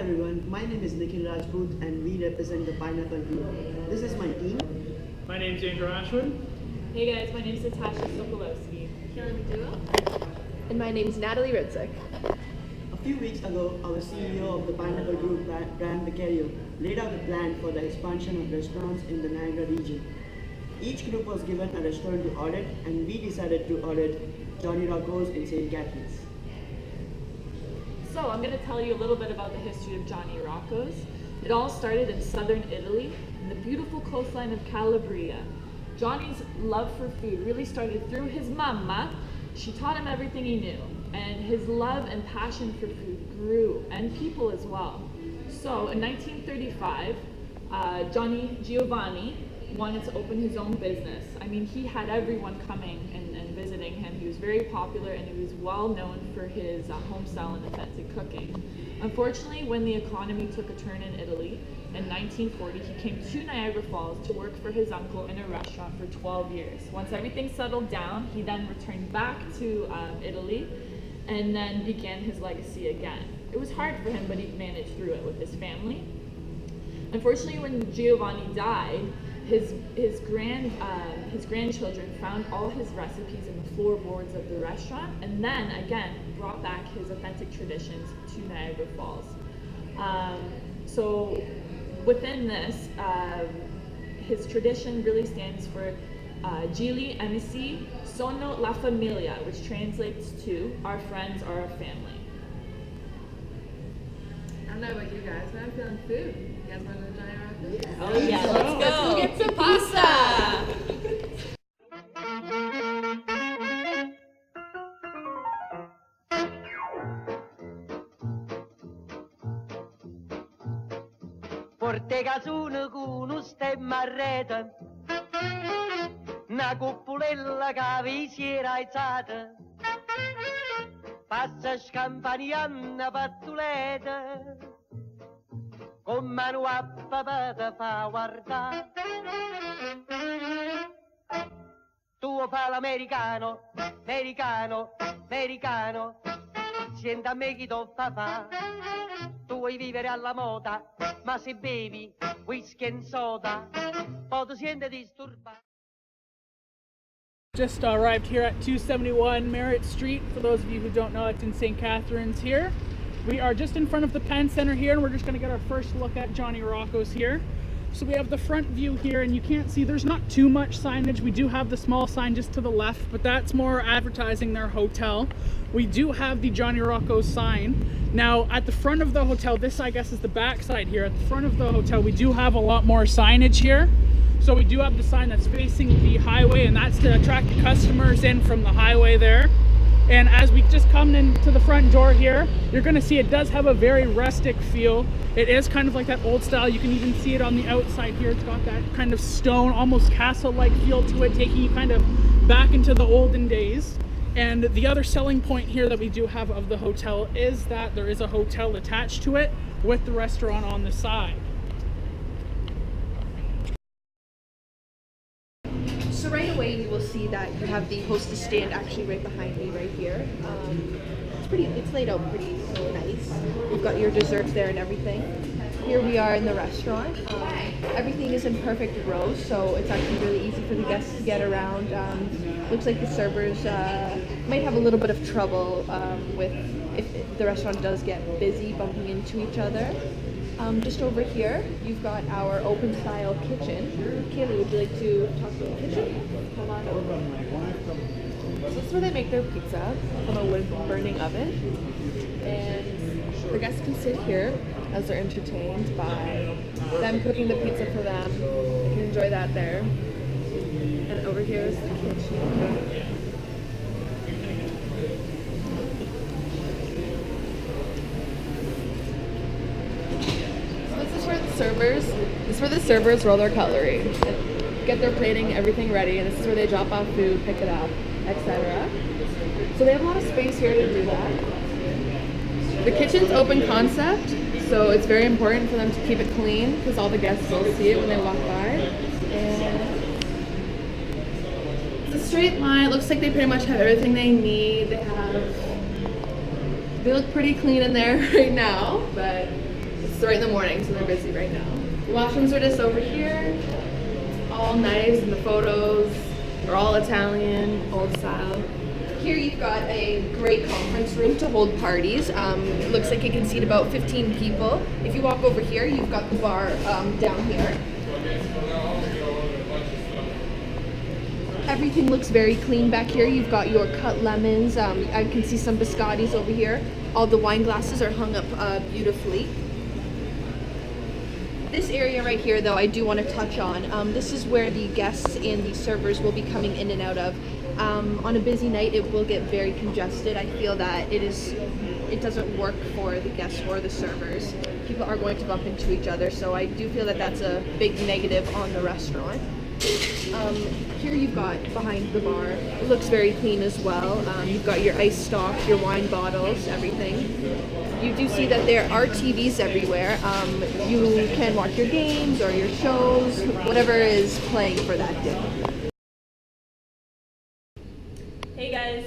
everyone, my name is Nikhil Rajput and we represent the Pineapple Group. This is my team. My name is Andrew Ashwood. Hey guys, my name is Natasha Sokolowski. And my name is Natalie Ridzik. A few weeks ago, our CEO of the Pineapple Group, Beccario, laid out a plan for the expansion of restaurants in the Niagara region. Each group was given a restaurant to audit, and we decided to audit Johnny Rocco's in St. Catharines. So I'm going to tell you a little bit about the history of Johnny Rocco's. It all started in southern Italy, in the beautiful coastline of Calabria. Johnny's love for food really started through his mama. She taught him everything he knew, and his love and passion for food grew, and people as well. So in 1935, Giovanni wanted to open his own business. I mean, he had everyone coming and visiting him. He was very popular, and he was well known for his home style and authentic cooking. Unfortunately, when the economy took a turn in Italy, in 1940, he came to Niagara Falls to work for his uncle in a restaurant for 12 years. Once everything settled down, he then returned back to Italy and then began his legacy again. It was hard for him, but he managed through it with his family. Unfortunately, when Giovanni died, his grandchildren found all his recipes in the floorboards of the restaurant, and then again brought back his authentic traditions to Niagara Falls. So within this, his tradition really stands for Gili Amici Sono la Famiglia, which translates to "Our friends are our family." I don't know about you guys, but I'm feeling food. You guys want to go to Johnny Rocco's? Yeah. Oh yeah, let's go get some pasta! Porte casune con un stemma a rete, una cuppolella che vi si era alzata, passa scampanianna pattuleta, con mano a papà te fa guardare. Tu fa l'americano, americano, americano, senta a me chi t'ho fa. Tu vuoi vivere alla moda, ma se bevi whisky and soda, poi ti senti disturbato. Just arrived here at 271 Merritt Street. For those of you who don't know, it's in St. Catharines here. We are just in front of the Penn Center here, and we're just going to get our first look at Johnny Rocco's here. So we have the front view here, and you can't see, there's not too much signage. We do have the small sign just to the left, but that's more advertising their hotel. We do have the Johnny Rocco's sign. Now at the front of the hotel, this I guess is the back side here. At the front of the hotel, we do have a lot more signage here. So we do have the sign that's facing the highway, and that's to attract the customers in from the highway there. And as we just come into the front door here, you're going to see it does have a very rustic feel. It is kind of like that old style. You can even see it on the outside here. It's got that kind of stone, almost castle-like feel to it, taking you kind of back into the olden days. And the other selling point here that we do have of the hotel is that there is a hotel attached to it with the restaurant on the side. So right away you will see that you have the hostess stand actually right behind me right here. It's laid out pretty nice. You've got your desserts there and everything. Here we are in the restaurant. Everything is in perfect rows, so it's actually really easy for the guests to get around. Looks like the servers might have a little bit of trouble with if the restaurant does get busy bumping into each other. Just over here, you've got our open style kitchen. Kaylee, would you like to talk about the kitchen? Come on over. So this is where they make their pizza from a wood burning oven. And the guests can sit here as they're entertained by them cooking the pizza for them. They can enjoy that there. And over here is the kitchen. This is where the servers roll their cutlery, get their plating, everything ready, and this is where they drop off food, pick it up, etc. So they have a lot of space here to do that. The kitchen's open concept, so it's very important for them to keep it clean because all the guests will see it when they walk by. And it's a straight line. It looks like they pretty much have everything they need. They look pretty clean in there right now, but It's right in the morning, so they're busy right now. The washrooms are just over here, all nice, and the photos are all Italian, old style. Here you've got a great conference room to hold parties. It looks like it can seat about 15 people. If you walk over here, you've got the bar down here. Everything looks very clean back here. You've got your cut lemons. I can see some biscottis over here. All the wine glasses are hung up beautifully. This area right here, though, I do want to touch on. This is where the guests and the servers will be coming in and out of. On a busy night, it will get very congested. I feel that it doesn't work for the guests or the servers. People are going to bump into each other, so I do feel that that's a big negative on the restaurant. Here you've got behind the bar, it looks very clean as well. You've got your ice stock, your wine bottles, everything. You do see that there are TVs everywhere. You can watch your games or your shows, whatever is playing for that day. Hey guys,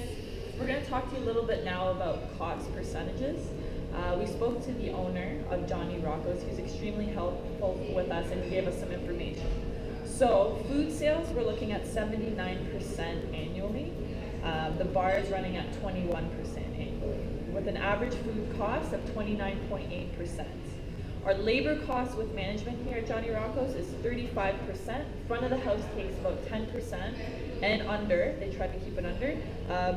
we're going to talk to you a little bit now about cost percentages. We spoke to the owner of Johnny Rocco's, who's extremely helpful with us, and he gave us some information. So food sales, we're looking at 79% annually. The bar is running at 21% annually, with an average food cost of 29.8%. Our labor costs with management here at Johnny Rocco's is 35%. Front of the house takes about 10%, and under, they try to keep it under.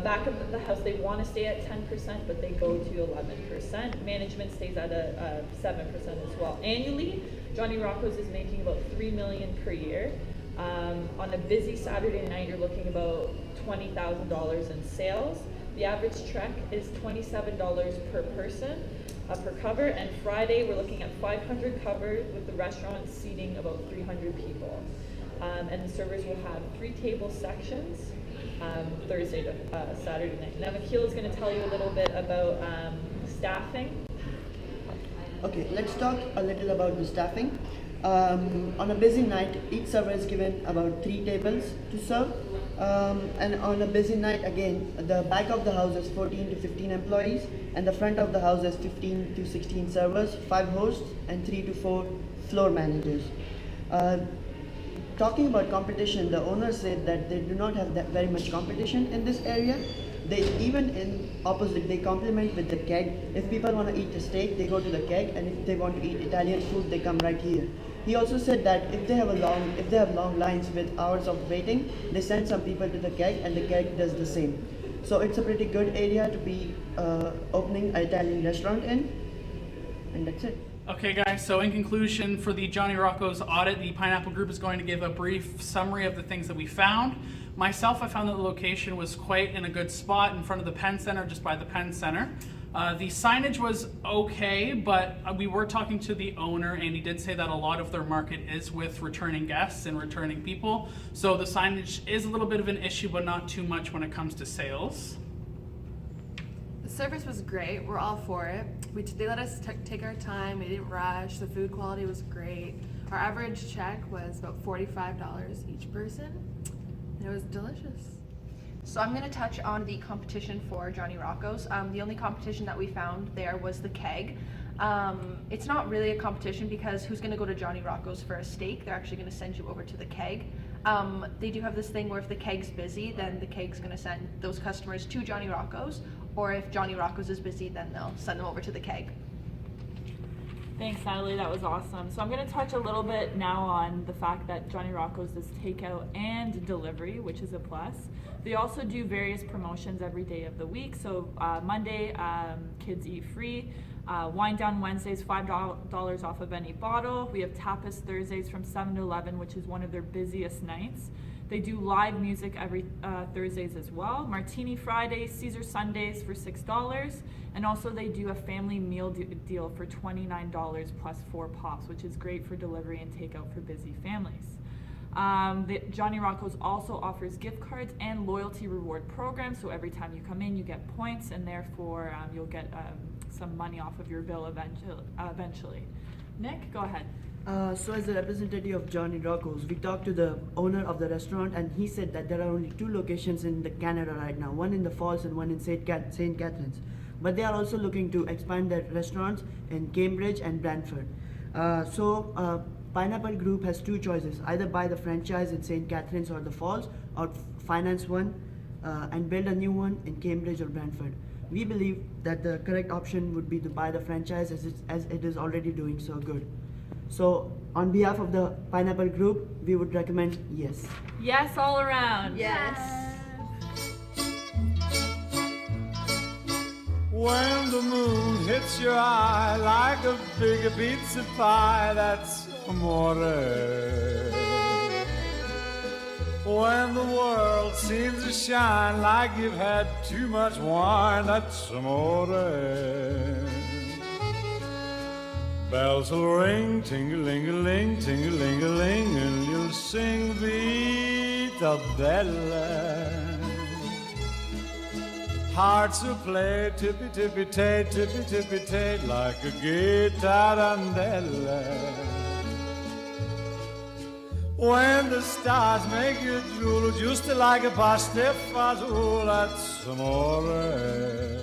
Back of the house, they want to stay at 10%, but they go to 11%. Management stays at a 7% as well. Annually, Johnny Rocco's is making about $3 million per year. On a busy Saturday night, you're looking about $20,000 in sales. The average trek is $27 per person per cover, and Friday we're looking at 500 covers with the restaurant seating about 300 people. And the servers will have 3 table sections Thursday to Saturday night. Now Michaela is going to tell you a little bit about staffing. Okay, let's talk a little about the staffing. On a busy night, each server is given about 3 tables to serve. And on a busy night, again, the back of the house is 14 to 15 employees, and the front of the house is 15 to 16 servers, 5 hosts, and 3 to 4 floor managers. Talking about competition, the owner said that they do not have that very much competition in this area. They even in opposite, they complement with the keg. If people want to eat a steak, they go to the keg, and if they want to eat Italian food, they come right here. He also said that if they have long lines with hours of waiting, they send some people to the keg, and the keg does the same. So it's a pretty good area to be opening an Italian restaurant in, and that's it. Okay guys, so in conclusion, for the Johnny Rocco's audit, the Pineapple Group is going to give a brief summary of the things that we found. Myself, I found that the location was quite in a good spot in front of the Penn Center, just by the Penn Center. The signage was okay, but we were talking to the owner, and he did say that a lot of their market is with returning guests and returning people. So the signage is a little bit of an issue, but not too much when it comes to sales. The service was great. We're all for it. They let us take our time. We didn't rush. The food quality was great. Our average check was about $45 each person, and it was delicious. So I'm going to touch on the competition for Johnny Rocco's. The only competition that we found there was the keg. It's not really a competition because who's going to go to Johnny Rocco's for a steak? They're actually going to send you over to the keg. They do have this thing where if the keg's busy, then the keg's going to send those customers to Johnny Rocco's, or if Johnny Rocco's is busy, then they'll send them over to the keg. Thanks, Natalie. That was awesome. So I'm going to touch a little bit now on the fact that Johnny Rocco's does takeout and delivery, which is a plus. They also do various promotions every day of the week. So Monday, kids eat free. Wine Down Wednesdays, $5 off of any bottle. We have Tapas Thursdays from 7 to 11, which is one of their busiest nights. They do live music every Thursdays as well. Martini Fridays, Caesar Sundays for $6. And also they do a family meal deal for $29 plus 4 pops, which is great for delivery and takeout for busy families. Johnny Rocco's also offers gift cards and loyalty reward programs. So every time you come in, you get points, and therefore you'll get some money off of your bill eventually. Nick, go ahead. So as a representative of Johnny Rocco's, we talked to the owner of the restaurant, and he said that there are only 2 locations in Canada right now, one in the Falls and one in St. Catharines. but they are also looking to expand their restaurants in Cambridge and Brantford. Pineapple Group has two choices: either buy the franchise in St. Catharines or the Falls, or finance one and build a new one in Cambridge or Brantford. We believe that the correct option would be to buy the franchise, as it is already doing so good. So on behalf of the Pineapple Group, we would recommend yes. Yes, all around. Yes. When the moon hits your eye like a big pizza pie, that's amore. When the world seems to shine like you've had too much wine, that's amore. Bells will ring, ting-a-ling-a-ling, ting-a-ling-a-ling, and you'll sing Vita Bella. Hearts will play tippy-tippy-tay, tippy-tippy-tay, like a gay tarantella. When the stars make you drool, just like a pasta fazool, that's amore.